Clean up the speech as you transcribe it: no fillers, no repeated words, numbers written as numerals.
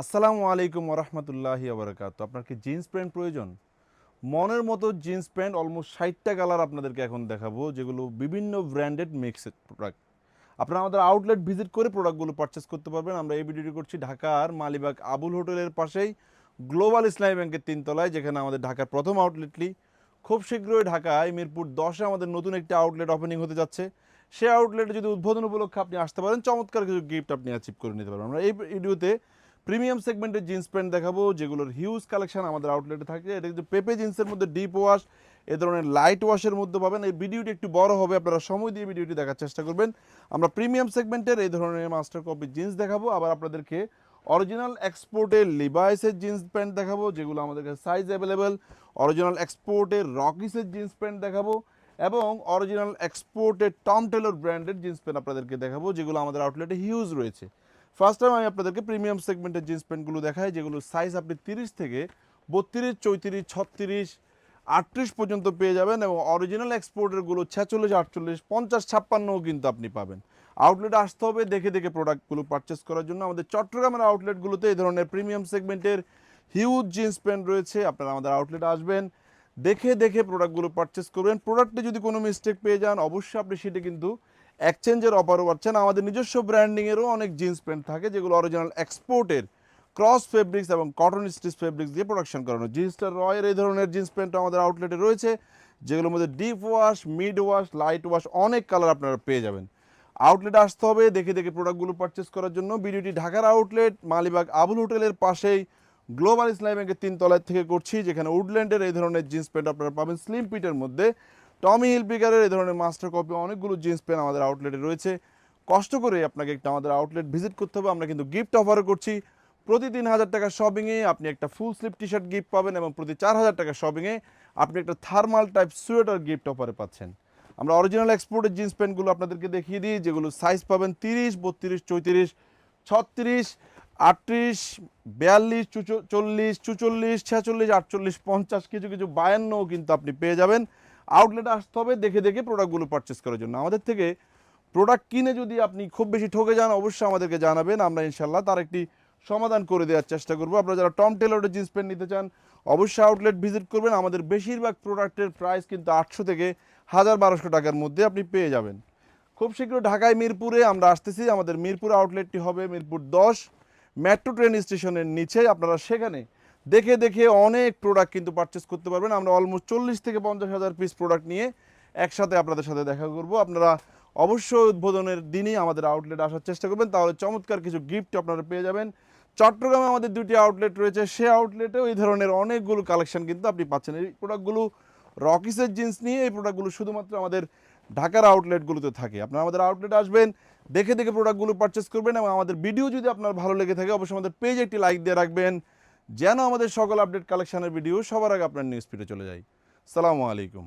আসসালামু আলাইকুম ওরহমতুল্লাহি ওবরাকাতু। আপনার কি জিন্স প্যান্ট প্রয়োজন? মনের মতো জিন্স প্যান্ট অলমোস্ট 60টা কালার আপনাদেরকে এখন দেখাবো, যেগুলো বিভিন্ন ব্র্যান্ডেড মিক্সড প্রোডাক্ট। আপনারা আমাদের আউটলেট ভিজিট করে প্রোডাক্টগুলো পারচেস করতে পারবেন। আমরা এই ভিডিওটি করছি ঢাকার মালিবাগ আবুল হোটেলের পাশেই গ্লোবাল ইসলামী ব্যাংকের 3 তলায়, যেখানে আমাদের ঢাকার প্রথম আউটলেটটি। খুব শীঘ্রই ঢাকায় মিরপুর 10-এ আমাদের নতুন একটি আউটলেট ওপেনিং হতে যাচ্ছে। সেই আউটলেটে যদি উদ্বোধন উপলক্ষে আপনি আসতে পারেন, চমৎকার কিছু গিফট আপনি অ্যাচিভ করে নিতে পারবেন। আমরা এই ভিডিওতে প্রিমিয়াম সেগমেন্টের জিন্স প্যান্ট দেখাবো, যেগুলোর হিউজ কালেকশন আমাদের আউটলেটে থাকে। এটা কিন্তু পেপে জিন্সের মধ্যে ডিপ ওয়াশ, এ ধরনের লাইট ওয়াশের মধ্যে পাবেন। এই ভিডিওটি একটু বড় হবে, আপনারা সময় দিয়ে ভিডিওটি দেখার চেষ্টা করবেন। আমরা প্রিমিয়াম সেগমেন্টের এই ধরনের মাস্টার কপি জিন্স দেখাবো, আবার আপনাদেরকে অরিজিনাল এক্সপোর্টের লিভাইসের জিন্স প্যান্ট দেখাবো, যেগুলো আমাদের কাছে সাইজ অ্যাভেলেবেল। অরিজিনাল এক্সপোর্টের রকিসের জিন্স প্যান্ট দেখাবো, এবং অরিজিনাল এক্সপোর্টের টম টেলর ব্র্যান্ডের জিন্স প্যান্ট আপনাদেরকে দেখাবো, যেগুলো আমাদের আউটলেটে হিউজ রয়েছে। ফার্স্ট টাইম আমি আপনাদেরকে প্রিমিয়াম সেগমেন্টের জিন্স প্যান্টগুলো দেখাই, যেগুলো সাইজ আপনি 30 থেকে 32, 34, 36, 38 পর্যন্ত পেয়ে যাবেন, এবং অরিজিনাল এক্সপোর্টেরগুলো 46, 48, 50, 56ও কিন্তু আপনি পাবেন। আউটলেটে আসতে হবে দেখে দেখে প্রোডাক্টগুলো পারচেস করার জন্য। আমাদের চট্টগ্রামের আউটলেটগুলোতে এই ধরনের প্রিমিয়াম সেগমেন্টের হিউজ জিন্স প্যান্ট রয়েছে। আপনারা আমাদের আউটলেটে আসবেন, দেখে দেখে প্রোডাক্টগুলো পারচেস করবেন। প্রোডাক্টে যদি কোনো মিস্টেক পেয়ে যান, অবশ্যই আপনি সেটা কিন্তু এক্সচেঞ্জের অফারও পাচ্ছেন। আমাদের নিজস্ব ব্র্যান্ডিংয়েরও অনেক জিন্স প্যান্ট থাকে, যেগুলো অরিজিনাল এক্সপোর্টের ক্রস ফেব্রিক্স এবং কটন স্টিচ ফেব্রিক্স দিয়ে প্রোডাকশন করানো। জিন্সটা রয়ের এই ধরনের জিন্স প্যান্ট আমাদের আউটলেটে রয়েছে, যেগুলোর মধ্যে deep wash, mid wash, light wash, অনেক কালার আপনারা পেয়ে যাবেন। আউটলেটে আসতে হবে দেখে দেখে প্রোডাক্টগুলো পারচেস করার জন্য। ভিডিওটি ঢাকার আউটলেট মালিবাগ আবুল হোটেলের পাশেই গ্লোবাল ইসলামী ব্যাংকের 3 তলায় থেকে করছি, যেখানে উডল্যান্ডের এই ধরনের জিন্স প্যান্ট আপনারা পাবেন স্লিম পিটের মধ্যে। টমি হিলফিগারের এই ধরনের মাস্টার কপি অনেকগুলো জিন্স প্যান্ট আমাদের আউটলেটে রয়েছে। কষ্ট করে আপনাকে একটা আমাদের আউটলেট ভিজিট করতে হবে। আমরা কিন্তু গিফট অফারও করছি। প্রতি 3000 টাকা শপিংয়ে আপনি একটা full sleeve T shirt gift পাবেন, এবং প্রতি 4000 টাকা শপিংয়ে আপনি একটা থার্মাল টাইপ সোয়েটার গিফট অফারে পাচ্ছেন। আমরা অরিজিনাল এক্সপোর্টের জিন্স প্যান্টগুলো আপনাদেরকে দেখিয়ে দিই, যেগুলো সাইজ পাবেন 30, 32, 34, 36, 38, 42, 40, 44, 46, 48, 50, কিছু কিছু 52ও কিন্তু আপনি পেয়ে যাবেন। আউটলেটে আসতে হবে দেখে দেখে প্রোডাক্টগুলো পারচেস করার জন্য। আমাদের থেকে প্রোডাক্ট কিনে যদি আপনি খুব বেশি ঠকে যান, অবশ্যই আমাদেরকে জানাবেন, আমরা ইনশাল্লাহ তার একটি সমাধান করে দেওয়ার চেষ্টা করবো। আপনারা যারা টম টেলরের জিন্স প্যান্ট নিতে চান, অবশ্যই আউটলেট ভিজিট করবেন। আমাদের বেশিরভাগ প্রোডাক্টের প্রাইস কিন্তু 800 থেকে 1000-1200 টাকার মধ্যে আপনি পেয়ে যাবেন। খুব শীঘ্র ঢাকায় মিরপুরে আমরা আসতেছি। আমাদের মিরপুর আউটলেটটি হবে মিরপুর 10 মেট্রো ট্রেন স্টেশনের নিচে। আপনারা সেখানে দেখে দেখে অনেক প্রোডাক্ট কিন্তু পারচেস করতে পারবেন। আমরা অলমোস্ট 40 থেকে 50,000 পিস প্রোডাক্ট নিয়ে একসাথে আপনাদের সাথে দেখা করব। আপনারা অবশ্যই উদ্বোধনের দিনই আমাদের আউটলেটে আসার চেষ্টা করবেন, তাহলে চমৎকার কিছু গিফট আপনারা পেয়ে যাবেন। চট্টগ্রামে আমাদের 2টি আউটলেট রয়েছে, সে আউটলেটেও এই ধরনের অনেকগুলো কালেকশন কিন্তু আপনি পাচ্ছেন। এই প্রোডাক্টগুলো রকিসের জিন্স নিয়ে, এই প্রোডাক্টগুলো শুধুমাত্র আমাদের ঢাকার আউটলেটগুলোতে থাকে। আপনারা আমাদের আউটলেটে আসবেন, দেখে দেখে প্রোডাক্টগুলো পারচেস করবেন, এবং আমাদের ভিডিও যদি আপনার ভালো লেগে থাকে, অবশ্যই আমাদের পেজে একটি লাইক দিয়ে রাখবেন, যেন আমাদের সকল আপডেট কালেকশনের ভিডিও সবার আগে আপনার নিউজ ফিডে চলে যায়। আসসালামু আলাইকুম।